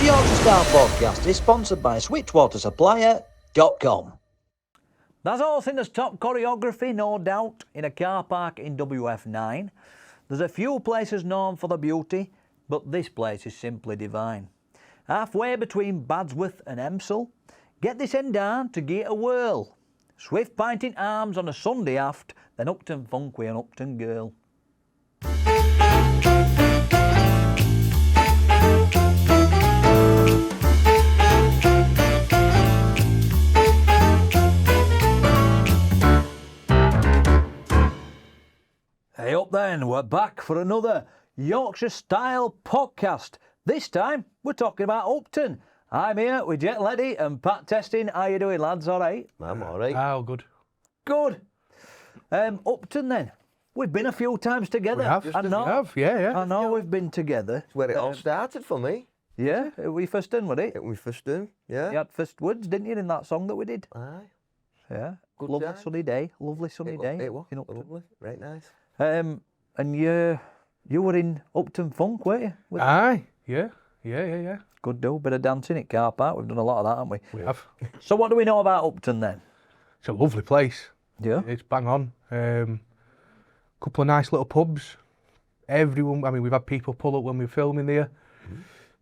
Yorkshire Style Podcast is sponsored by Switch Water Supplier.com. There's Alcindor's top choreography, no doubt, in a car park in WF9. There's a few places known for the beauty, but this place is simply divine. Halfway between Badsworth and Emsall, get this end down to give it a whirl. Swift pinting arms on a Sunday aft, then Upton funk with an Upton girl. Hey up then, we're back for another Yorkshire Style Podcast. This time, we're talking about Upton. I'm here with Jet Leddy and Pat Testin. How you doing, lads? All right? I'm all right. Oh, good. Good. Upton then. We've been a few times together. We have. I know. We have, yeah. I know we've been together. It's where it all started for me. Yeah, we first in with it. It was first in, yeah. You had first words, didn't you, in that song that we did? Aye. Yeah. Good lovely time. sunny day. Lovely sunny day. It was in Upton. lovely. Right nice. And you were in Upton Funk, weren't you? With Aye, yeah. Good do, bit of dancing at car park. We've done a lot of that, haven't we? We have. So what do we know about Upton then? It's a lovely place. Yeah. It's bang on. Couple of nice little pubs. Everyone, I mean, we've had people pull up when we were filming there,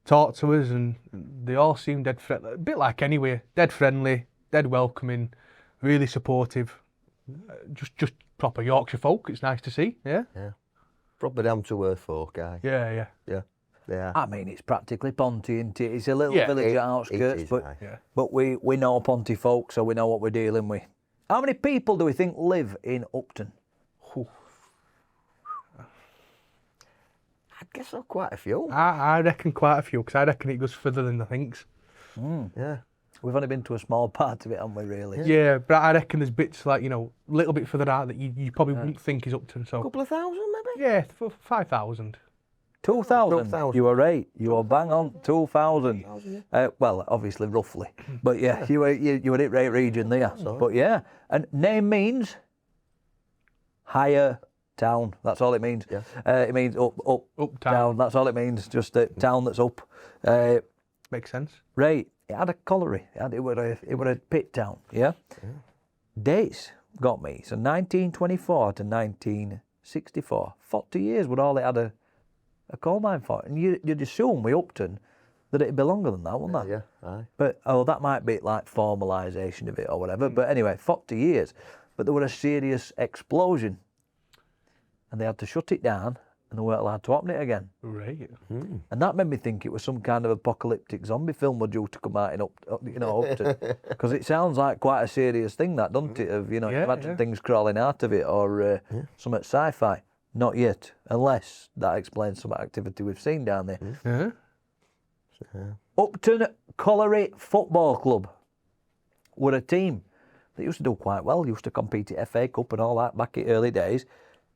talk to us, and they all seem dead friendly. A bit like anywhere. Dead friendly, dead welcoming, really supportive. Just proper Yorkshire folk. It's nice to see. Yeah. Yeah. Proper down to earth folk, aye. Yeah. Yeah. Yeah. I mean, it's practically Ponty, isn't it? It's a little Yeah, village it- at outskirts, it is, but aye. Yeah. but we know Ponty folk, so we know what we're dealing with. How many people do we think live in Upton? I guess so, quite a few. I reckon quite a few, because I reckon it goes further than the thinks. Yeah. We've only been to a small part of it, haven't we, really? Yeah, but I reckon there's bits like, a little bit further out that you probably wouldn't think is Upton. So Couple of thousand, maybe? yeah, 5,000. 2,000. 2,000. You were right. You were bang on. 2,000. Well, obviously roughly, but yeah, you were in right region there. But yeah, and name means higher town. That's all it means. Yeah. It means up Uptown. down. That's all it means. Just a town that's up. Makes sense. Right. It had a colliery. It were a pit town. Yeah. Dates got me. So 1924 to 1964. 40 years would all it had a coal mine for. And you'd assume with Upton that it'd be longer than that, wouldn't that? Yeah, aye. But that might be like formalisation of it or whatever. But anyway, 40 years. But there was a serious explosion, and they had to shut it down, and they weren't allowed to open it again. Right. And that made me think it was some kind of apocalyptic zombie film were due to come out in Upton, because it sounds like quite a serious thing, that, doesn't it? Of imagine things crawling out of it or something sci-fi. Not yet, unless that explains some activity we've seen down there. Yeah. Upton Colliery Football Club were a team that used to do quite well. Used to compete at FA Cup and all that back in early days.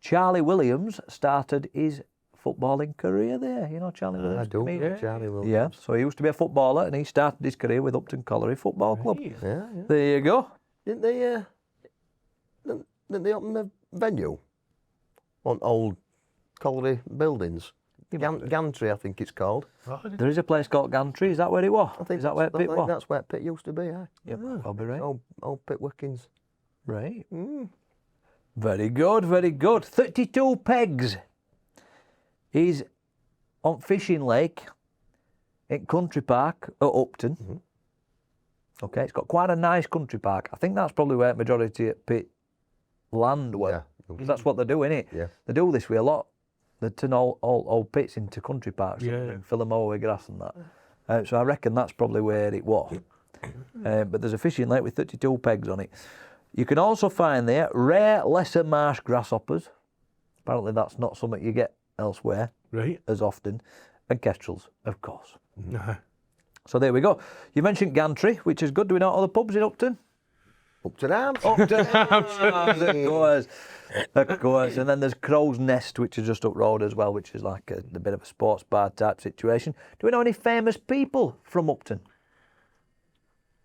Charlie Williams started his footballing career there. You know Charlie Williams? I do. comedian? Charlie Williams. Yeah, so he used to be a footballer and he started his career with Upton Colliery Football Club. Yeah. There you go. Didn't they open the venue on old colliery buildings? Gantry, I think it's called. There is a place called Gantry. Is that where it was? I think Is that where I Pit think was? that's where Pit used to be, aye. Yeah, I'll be right. Old Pit workings. Right. Very good, very good. 32 pegs. He's on Fishing Lake in Country Park at Upton. Okay, it's got quite a nice country park. I think that's probably where majority of Pit land were. Yeah. That's what they do, innit? Yeah. They do this with a lot. They turn all old pits into country parks and fill them over with grass and that. So I reckon that's probably where it was. But there's a fishing lake with 32 pegs on it. You can also find there rare lesser marsh grasshoppers. Apparently that's not something you get elsewhere Right. as often. And kestrels, of course. So there we go. You mentioned Gantry, which is good. Do we know other pubs in Upton? Upton Arms. Upton Arms, of course. Of course. And then there's Crow's Nest, which is just up road as well, which is like a bit of a sports bar type situation. Do we know any famous people from Upton?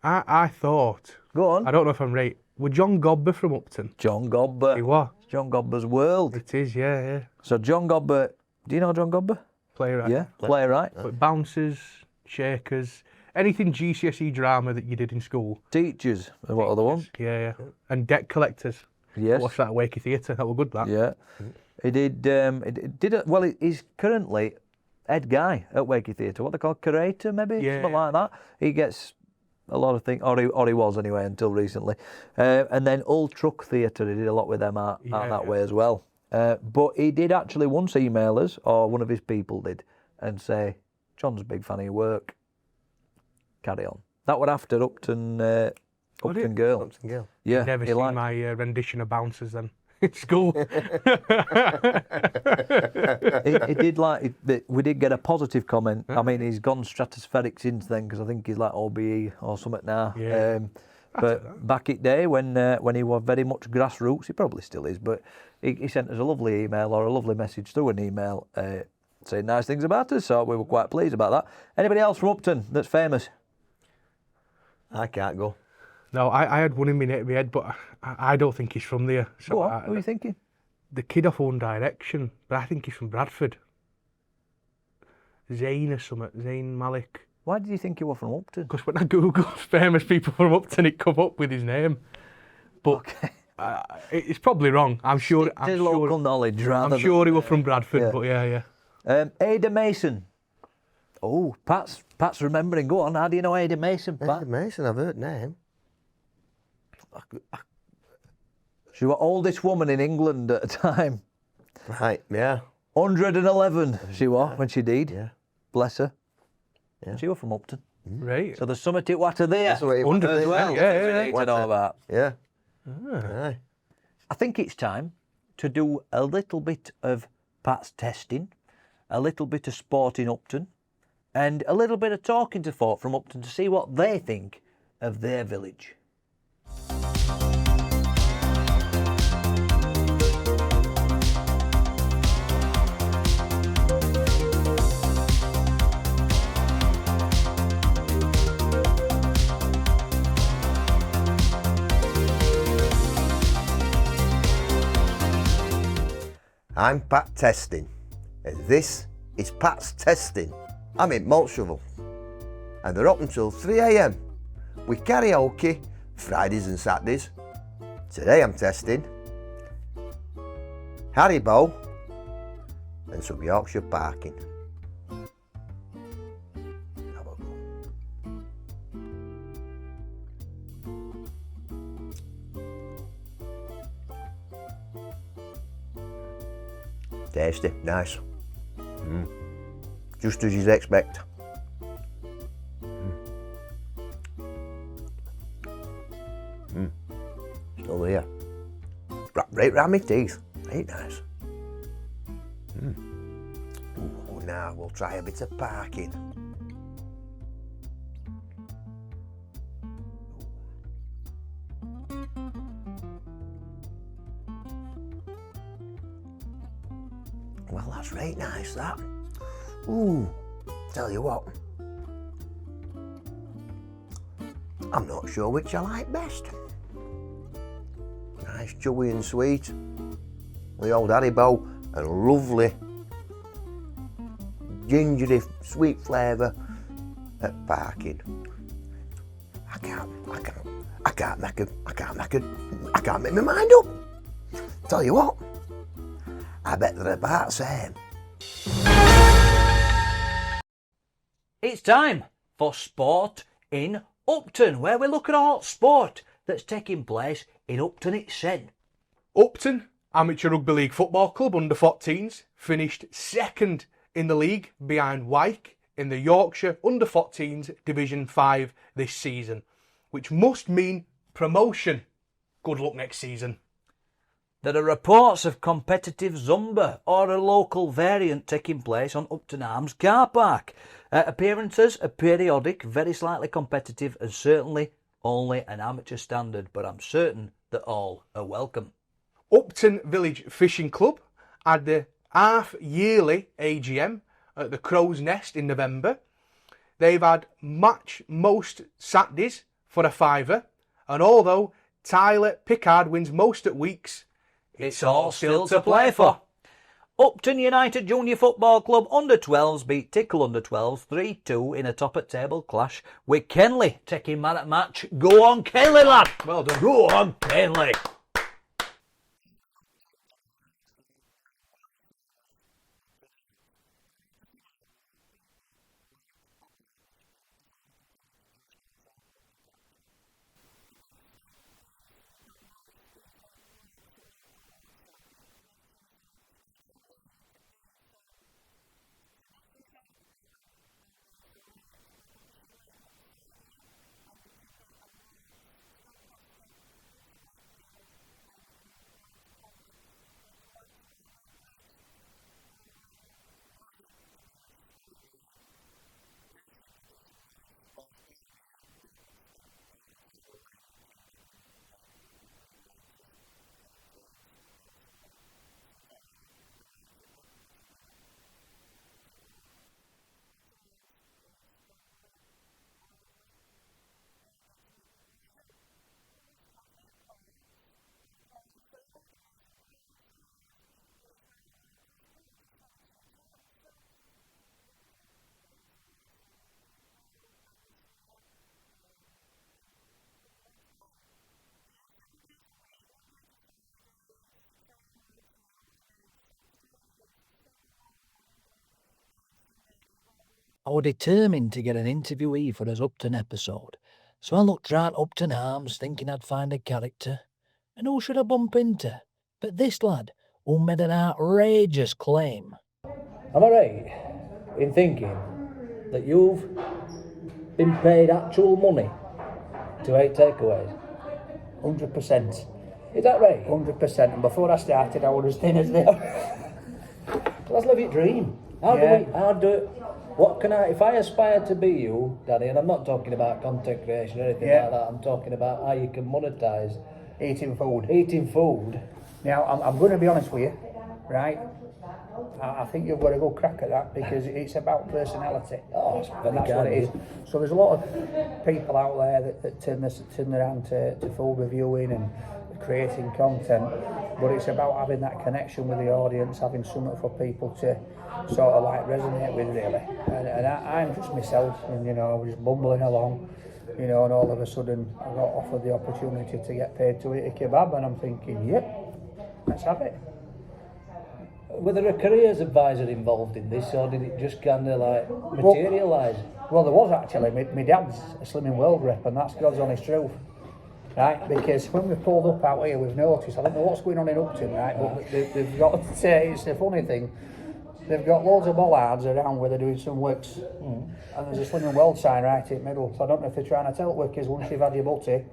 I thought, Go on. I don't know if I'm right, were John Gobber from Upton? John Gobber. He was. John Gobber's World. It is, yeah. So John Gobber, do you know John Gobber? Playwright. Yeah, playwright. But bouncers, Shakers, anything GCSE drama that you did in school. Teachers, and what other one? Yeah. And debt collectors. Yes. Watched that at Wakey Theatre. That was good, that. Yeah. He did. Well, he's currently head guy at Wakey Theatre. What they call curator, maybe something like that. He gets a lot of things, or he was anyway until recently. And then Old Truck Theatre, he did a lot with them out that way as well. But he did actually once email us, or one of his people did, and say, "John's a big fan of your work. Carry on." That was after Upton Girl. Upton Girl. Yeah. Never seen my rendition of Bouncers then in school. he did we did get a positive comment. I mean, he's gone stratospheric since then because I think he's like OBE or something now. Yeah. But back in the day when he was very much grassroots, he probably still is, but he sent us a lovely email or a lovely message through an email saying nice things about us, so we were quite pleased about that. Anybody else from Upton that's famous? I can't go. No, I had one in my head, but I don't think he's from there. So Go on, who are you thinking? The kid off One Direction, but I think he's from Bradford. Zayn or something, Zayn Malik. Why did you think he was from Upton? Because when I googled famous people from Upton, it come up with his name. But it's probably wrong. I'm sure. Local knowledge, rather. I'm sure he was from Bradford, but yeah. Ada Mason. Oh, Pat's remembering. Go on, how do you know Ada Mason, Pat? Ada Mason, I've heard name. She was oldest woman in England at the time. Right, yeah. 111 she was when she died. Yeah. Bless her. Yeah. She was from Upton. Right. So there's something to water there. That's what it Wonder was as well. Yeah. To know about. Yeah. Ah. I think it's time to do a little bit of Pat's testing, a little bit of sport in Upton, and a little bit of talking to folk from Upton to see what they think of their village. I'm Pat Testin, and this is Pat's Testing. I'm in Malt Shovel, and they're up until 3 a.m. with karaoke Fridays and Saturdays. Today I'm testing Haribo and some Yorkshire parking. Have a go. Tasty, nice. Just as you'd expect. Still there. Right round my teeth. Ain't nice. Ooh, now we'll try a bit of parking. Well, that's right nice, that. Ooh, tell you what. I'm not sure which I like best. Nice, chewy and sweet. The old Haribo and lovely gingery sweet flavour at parking. I can't make my mind up. Tell you what, I bet they're about the same. It's time for Sport in Upton, where we look at all sport that's taking place in Upton itself. Upton Amateur Rugby League Football Club under 14s finished second in the league behind Wyke in the Yorkshire under 14s Division 5 this season, which must mean promotion. Good luck next season. There are reports of competitive Zumba or a local variant taking place on Upton Arms car park. Appearances are periodic, very slightly competitive, and certainly only an amateur standard, but I'm certain that all are welcome. Upton Village Fishing Club had the half-yearly AGM at the Crow's Nest in November. They've had match most Saturdays for a £5, and although Tyler Pickard wins most at weeks, it's all still to play for. Upton United Junior Football Club under-12s beat Tickle under-12s 3-2 in a top-at-table clash with Kenley taking man at match. Go on, Kenley, lad! Well done. Go on, Kenley! I was determined to get an interviewee for his Upton episode, so I looked round Upton Arms thinking I'd find a character. And who should I bump into but this lad who made an outrageous claim. Am I right in thinking that you've been paid actual money to eat takeaways? 100%. Is that right? 100%. And before I started, I was as thin as this. Let's live your dream. What can I, if I aspire to be you, Daddy, and I'm not talking about content creation or anything like that, I'm talking about how you can monetise Eating food. eating food. Now, I'm going to be honest with you, right? I think you've got a good crack at that because it's about personality. Oh, it's very And that's kind what of it you. is. So there's a lot of people out there that turn their hand to food reviewing and creating content, but it's about having that connection with the audience, having something for people to sort of like resonate with, really. And I'm just myself, and I was just bumbling along, and all of a sudden I got offered the opportunity to get paid to eat a kebab, and I'm thinking, yep, let's have it. Were there a careers advisor involved in this, or did it just kind of like materialise? Well, there was actually. My dad's a Slimming World rep, and that's God's honest truth. Right, because when we pulled up out here, we've noticed, I don't know what's going on in Upton, right, but they've got, it's a funny thing, they've got loads of bollards around where they're doing some works, and there's a Slimming World sign right in the middle, so I don't know if they're trying to tell workers once you've had your butty,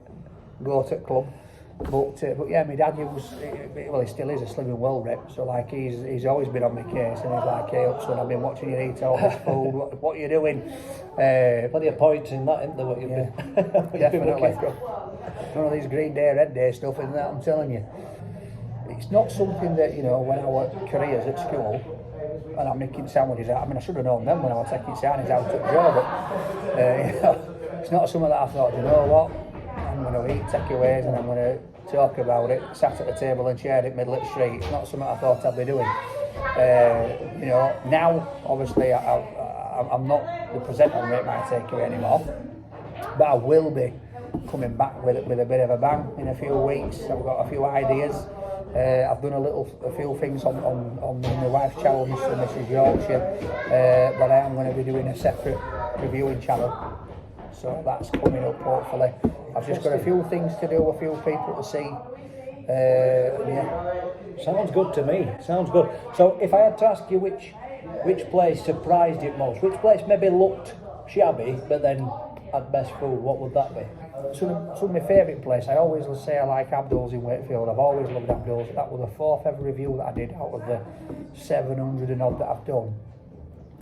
go to the club. But yeah, my dad he still is a Slimming World rep, so like he's always been on my case, and he's like, hey Upson, I've been watching you eat all this food, what are you doing? Plenty of points in that, isn't there, what you've been Definitely. None of these Green Day, Red Day stuff, isn't that, I'm telling you. It's not something that, when I worked careers at school, and I'm making sandwiches out, I should have known them when I was taking sandwiches out at the job, but it's not something that I thought, you know what, I'm going to eat takeaways and I'm going to talk about it, sat at the table and chaired it middle of the street. It's not something I thought I'd be doing. Now, obviously, I'm not the presenter on Rate My Takeaway anymore, but I will be coming back with a bit of a bang in a few weeks. I've got a few ideas. I've done a few things on my wife's channel, Mrs. Yorkshire, but I am going to be doing a separate reviewing channel. So that's coming up, hopefully. I've just got a few things to do, a few people to see. Sounds good to me. Sounds good. So if I had to ask you which place surprised you most, which place maybe looked shabby but then had best food, what would that be? Some of my favourite place, I always say I like Abdul's in Wakefield. I've always loved Abdul's. That was the fourth ever review that I did out of the 700 and odd that I've done.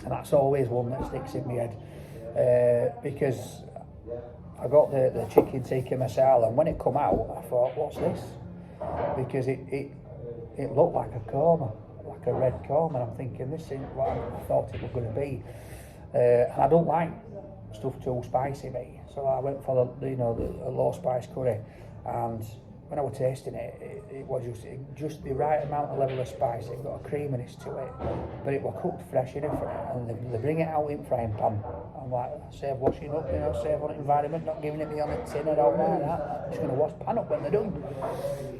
And that's always one that sticks in my head. Because I got the chicken tikka masala, and when it come out, I thought, what's this? Because it looked like a korma, like a red korma, and I'm thinking, this isn't what I thought it was going to be. And I don't like stuff too spicy, me. So I went for the low spice curry, and when I was tasting it, it was just the right amount of level of spice. It got a creaminess to it, but it was cooked fresh in it, and they bring it out in frying pan. I'm like, save washing up, save on environment, not giving it me on a tin. I don't like that. I'm just going to wash pan up when they're done.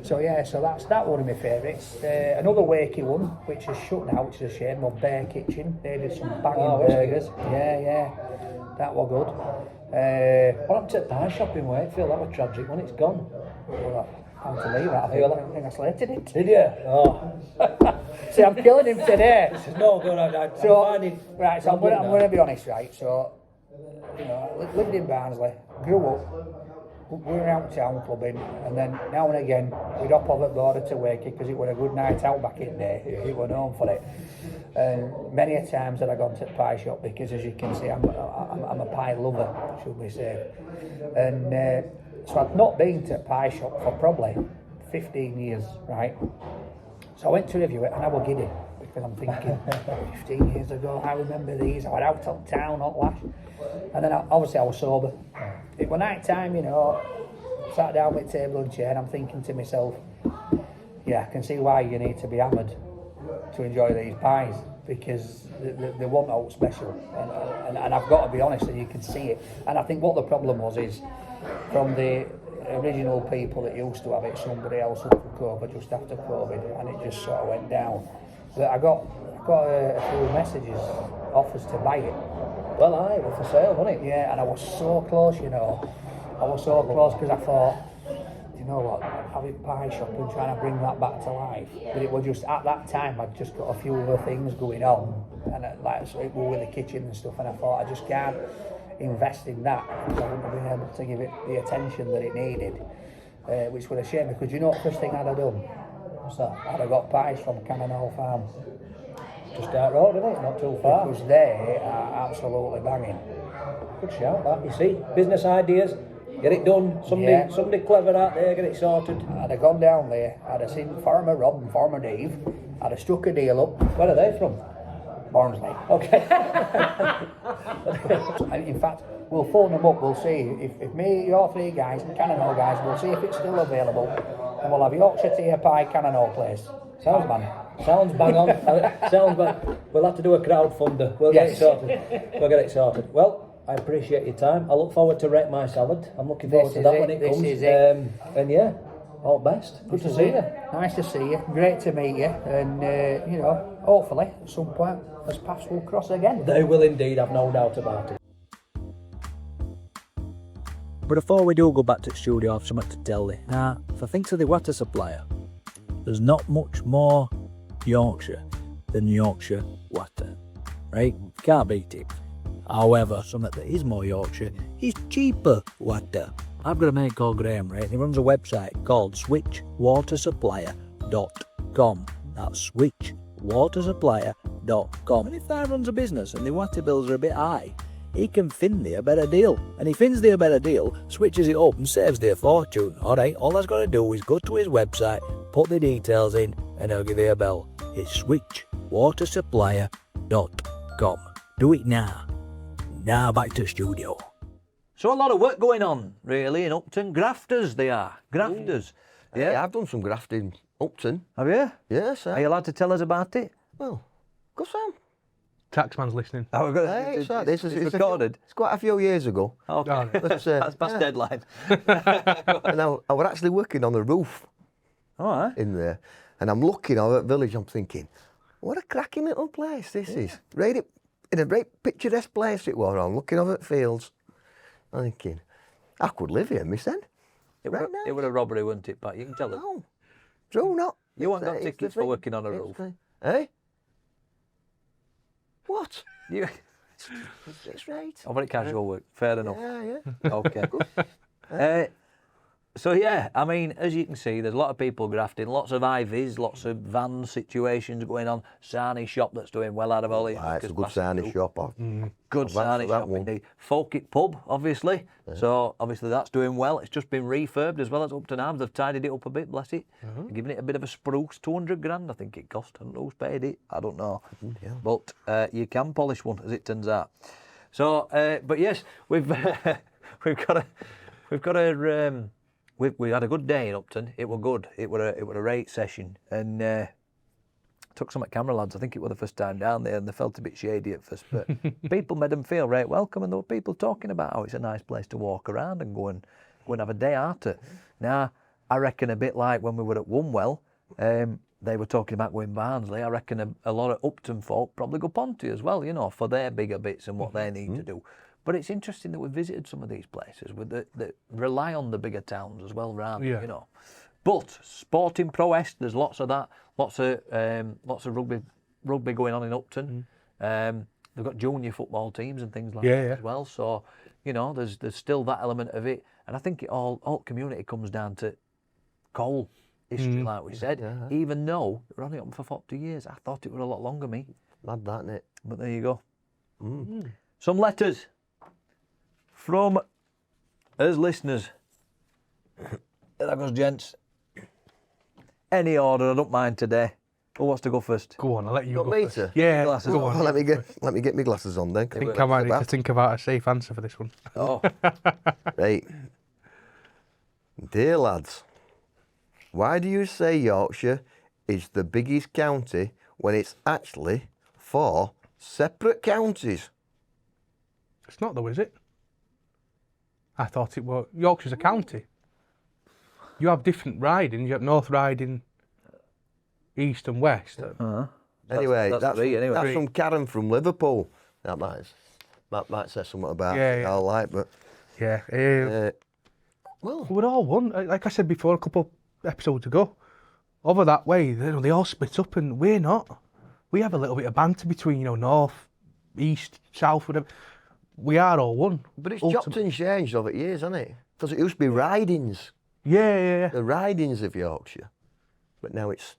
So yeah, so that's one of my favourites. Another wakey one, which is shut now, which is a shame. Well, Bear Kitchen, they did some banging burgers. Yeah, that was good. What happened to the pie shop in Wakefield? That was tragic when it's gone. Well, I'm to leave that. I think I slated it. Did you? Oh. See, I'm killing him today. It's no good. I'm finding... Right, so I'm going to be honest, right? So, I lived in Barnsley, grew up, we were out town clubbing, and then now and again we'd hop over the border to Wakey because it was a good night out back in there. It was known for it. And many a times that I gone to the pie shop because, as you can see, I'm a pie lover, should we say. And so I'd not been to a pie shop for probably 15 years, right? So I went to review it and I was giddy because I'm thinking, 15 years ago, I remember these. I was out on town, hot lash. And then obviously I was sober. It was night time, sat down with table and chair and I'm thinking to myself, yeah, I can see why you need to be hammered to enjoy these pies because they weren't out special. And I've got to be honest, and you can see it. And I think what the problem was is from the original people that used to have it, somebody else took over just after COVID, and it just sort of went down. But I got a few messages, offers to buy it. Well, aye, it was for sale, wasn't it? Yeah, and I was so close, I was so close because I thought, you know what, having pie shop and trying to bring that back to life. But it was just, at that time, I'd just got a few other things going on, and so it was with the kitchen and stuff, and I thought, I just can't invest in that because I wouldn't have been able to give it the attention that it needed, which was a shame because the first thing I'd have done? What's that? I'd have got pies from Cannonall Farm. Just out road, isn't it? Not too far. Because they are absolutely banging. Good shout, that. You see, business ideas, get it done. Somebody clever out there, get it sorted. I'd have gone down there, I'd have seen Farmer Rob and Farmer Dave, I'd have struck a deal up. Where are they from? Barnsley. Okay. In fact, we'll phone them up, we'll see if me, your three guys, and Cannonall guys, we'll see if it's still available, and we'll have Yorkshireteers pie Cannonall place. Sounds man. Sounds bang on. Sounds bang. We'll have to do a crowdfunder. We'll get it sorted. Well, I appreciate your time. I look forward to Wreck My Salad. I'm looking forward to that when it comes. This is it. And yeah, all the best. Good to see you. Nice to see you. Great to meet you. And hopefully at some point as paths will cross again. They will indeed, I've no doubt about it. But before we do go back to the studio, I have something to tell you. Now, if I think to the water supplier, there's not much more Yorkshire than Yorkshire water, right? Can't beat it. However, something that is more Yorkshire is cheaper water. I've got a mate called Graham, right? He runs a website called switchwatersupplier.com. That's switchwatersupplier.com. And if that runs a business and the water bills are a bit high, he can fin thee a better deal. And he fins thee a better deal, switches it up and saves thee a fortune. Alright, all that's got to do is go to his website, put the details in, and he'll give you a bell. It's switchwatersupplier.com. Do it now. Now back to the studio. So a lot of work going on, really, in Upton. Grafters they are. Grafters. Yeah, I've done some grafting Upton. Have you? Yes, Are you allowed to tell us about it? Well, go Sam. Taxman's listening. Oh, we've got Hey, it's it's recorded. It's quite a few years ago. Okay. That's That's deadline. And I was actually working on the roof All right. in there, and I'm looking over at village. I'm thinking, what a cracking little place this is. Right in a very picturesque place it was. I'm looking over at fields. I'm thinking, I could live here, miss then. It would a robbery, wouldn't it, Pat? You can tell us. No, true not. You haven't got It's tickets the for thing. working on a It's roof. the- Eh? What? You... It's right. Oh, very casual work. Fair enough. Yeah. Okay. So yeah, I mean, as you can see, there's a lot of people grafting, lots of IVs, lots of van situations going on. Sarnie shop that's doing well out of all it. It's a good Sarnie shop. Good I've asked Sarnie for that shop one. indeed. Folkit pub, obviously. So obviously that's doing well. It's just been refurbed as well as Upton Arms. They've tidied it up a bit, bless it. Giving it a bit of a spruce. 200 grand, I think it cost. I don't know who's paid it. I don't know. Yeah. But you can polish one, as it turns out. So, but yes, we've got a we had a good day in Upton. It were good. It were a great session, and took some at camera lads. I think it was the first time down there, and they felt a bit shady at first, but people made them feel right welcome, and there were people talking about how it's a nice place to walk around and go and have a day out at. Now, I reckon a bit like when we were at Wunwell, they were talking about going Barnsley. I reckon a lot of Upton folk probably go Ponty as well, you know, for their bigger bits and what they need to do. But it's interesting that we've visited some of these places that rely on the bigger towns as well, round, you know. But sporting prowess, there's lots of that. Lots of rugby going on in Upton. They've got junior football teams and things like that as well. So, you know, there's still that element of it. And I think all community comes down to coal history, like we said. Even though we're only open for 40 years, I thought it was a lot longer, me. Mad that, innit? But there you go. Some letters from us listeners. There goes, gents. Any order, I don't mind today. Who wants to go first? Go on, I'll let you go me first. to? Yeah, Glasses go on. Well, let me get my glasses on then. I think I might need to think about a safe answer for this one. Oh, Right. Dear lads, why do you say Yorkshire is the biggest county when it's actually 4 separate counties? It's not though, is it? I thought it was. Yorkshire's a county. You have different ridings. You have North Riding, East and West. Anyway, that's three, anyway. that's from Karen from Liverpool. That might say something about it. I like, but Yeah. well, We're all one. Like I said before, a couple episodes ago. Over that way, they all split up, and we're not. We have a little bit of banter between, you know, North, East, South, whatever. We are all one. but it's chopped and changed over the years, hasn't it? Because it used to be ridings, Yeah. the ridings of Yorkshire, but now it's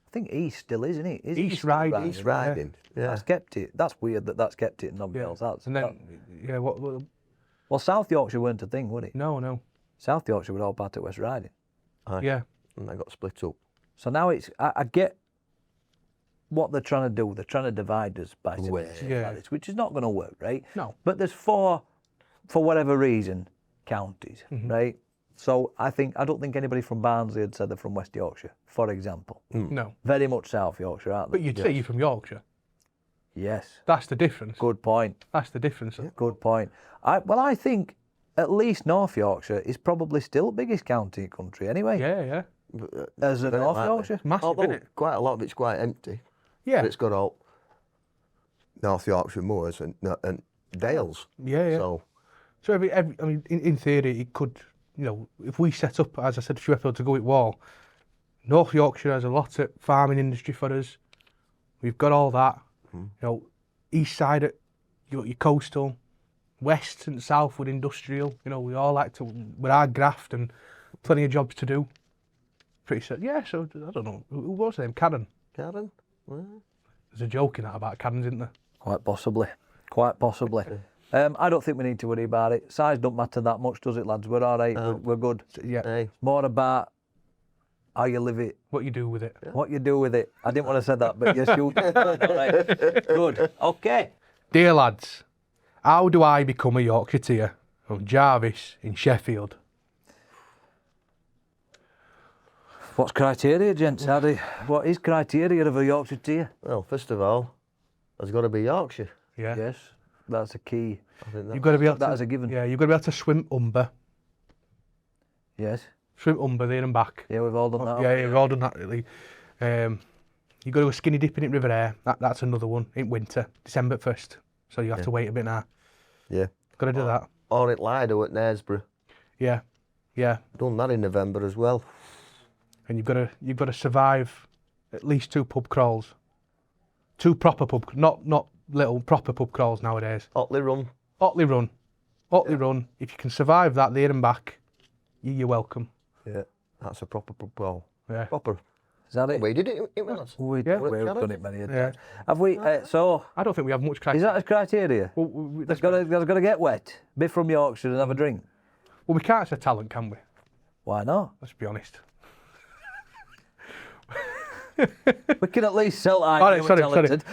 I think East still is, isn't it? Is it East Riding. East Riding. Yeah. That's kept it. That's weird that's kept it and nobody else has. And then, what? Well, South Yorkshire weren't a thing, would it? No. South Yorkshire were all part of West Riding. Aye. Yeah. And they got split up. So now it's, I get what they're trying to do. They're trying to divide us by separating Yeah. like this, which is not going to work, right? No. But there's 4, for whatever reason, counties, right? So I don't think anybody from Barnsley had said they're from West Yorkshire, for example. No. Very much South Yorkshire, aren't they? But you'd say you're from Yorkshire. Yes. That's the difference. Good point. That's the difference. Good point. I think at least North Yorkshire is probably still the biggest county in the country anyway. Yeah. As a Very North likely. Yorkshire. Massive, Although isn't it? quite a lot of it's quite empty. Yeah. But it's got all North Yorkshire moors and dales. Yeah. So I mean, in theory, it could, you know, if we set up, as I said a few episodes ago, it wall, North Yorkshire has a lot of farming industry for us. We've got all that. You know, east side, you got your coastal, west and south with industrial. You know, we all like to, with our graft and plenty of jobs to do. Pretty set. Yeah, so I don't know. Who was her name? Karen. Karen? Well, There's a joke in that about Karen, isn't there? Quite possibly. I don't think we need to worry about it. Size don't matter that much, does it, lads? We're all right. We're good. Yeah. hey, It's more about how you live it, What you do with it. what you do with it. I didn't want to say that, but yes, you. All right. Good. Okay. Dear lads, how do I become a Yorkshireteer? From Jarvis in Sheffield. What's criteria, gents? What is criteria of a Yorkshireteer? well, first of all, there's got to be Yorkshire. Yeah. Yes, that's a key. I think You've got to be able That to. is a given. Yeah, you've got to be able to swim Humber. Yes. Swim Humber there and back. Yeah, we've all done that. Yeah, we've all done that really. You've got to go skinny dipping in River Air. That's another one in winter, December 1st. So you have to wait a bit now. Yeah. Got to do that. Or at Lido at Knaresborough. Yeah. Done that in November as well. And you've got to survive at least 2 pub crawls. 2 proper pub, not little proper pub crawls nowadays. Otley Run. Otley Run. Run. If you can survive that there and back, you're welcome. Yeah. That's a proper pub crawl. Yeah. Proper. Is that it? We did it. It was. We've Yeah. done it many a Yeah. time. Have we? So, I don't think we have much is criteria. that a criteria? Well, That's got to get wet. Be from Yorkshire and have a drink. we can't say talent, can we? Why not? Let's be honest. We can at least sell All right, we're sorry. talented.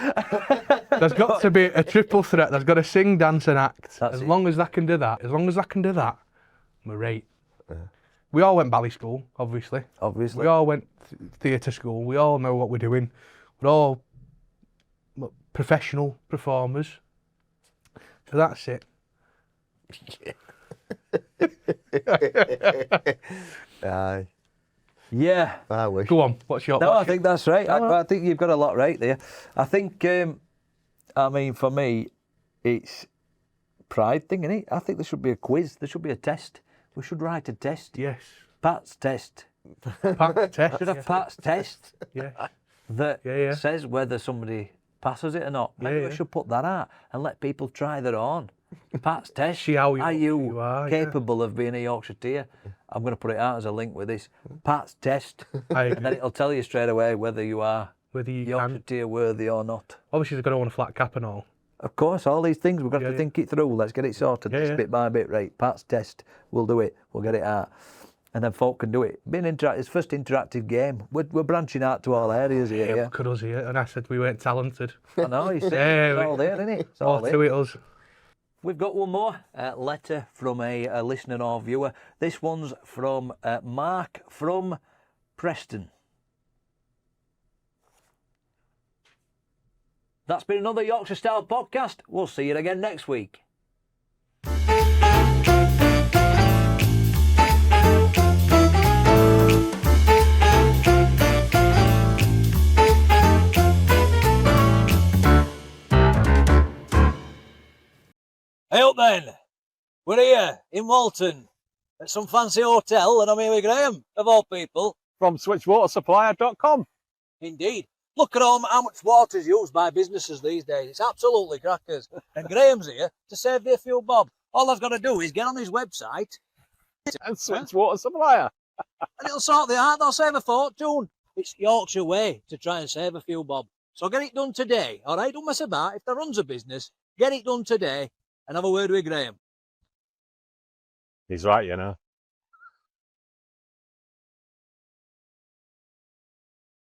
There's got to be a triple threat. There's got to sing, dance, and act. That's As it. long as that can do that, we're right. we all went ballet school, obviously. Obviously. We all went theatre school. We all know what we're doing. We're all professional performers. So that's it. Aye. Yeah. I wish. Go on, what's your... No, I think that's right. I think you've got a lot right there. I think, I mean, for me, it's pride thing, isn't it? I think there should be a quiz. There should be a test. We should write a test. Yes. Pat's test. Pat test. Should have Pat's test Yeah. that Yeah. says whether somebody passes it or not. Maybe Yeah. we should put that out and let people try their own. Pat's test. See how are you are, yeah. capable of being a Yorkshireteer? I'm going to put it out as a link with this. Pat's test. I And then it'll tell you straight away whether you are Whether you can. Yorkshireteer worthy or not. Obviously, they're going to want a flat cap and all. Of course, all these things, we've got to think it through. Let's get it sorted. Yeah, yeah. Bit by bit, right? Pat's test, we'll do it. We'll get it out. And then folk can do it. It's first interactive game. We're branching out to all areas here. Yeah, Yeah. look at us here. And I said we weren't talented. I know, you see, Yeah, it's all there, isn't it? It's all All there. to it, us. We've got one more letter from a listener or viewer. This one's from Mark from Preston. That's been another Yorkshire Style Podcast. We'll see you again next week. Hey up then, we're here in Walton at some fancy hotel and I'm here with Graham, of all people. From switchwatersupplier.com. Indeed. Look at how much water's used by businesses these days. It's absolutely crackers. And Graham's here to save you a few bob. All I've got to do is get on his website And Switch Water Supplier. and it'll sort the out. They'll save a fortune. It's Yorkshire way to try and save a few bob. So get it done today, all right? Don't mess about. If there runs a business, get it done today and have a word with Graham. He's right, you know.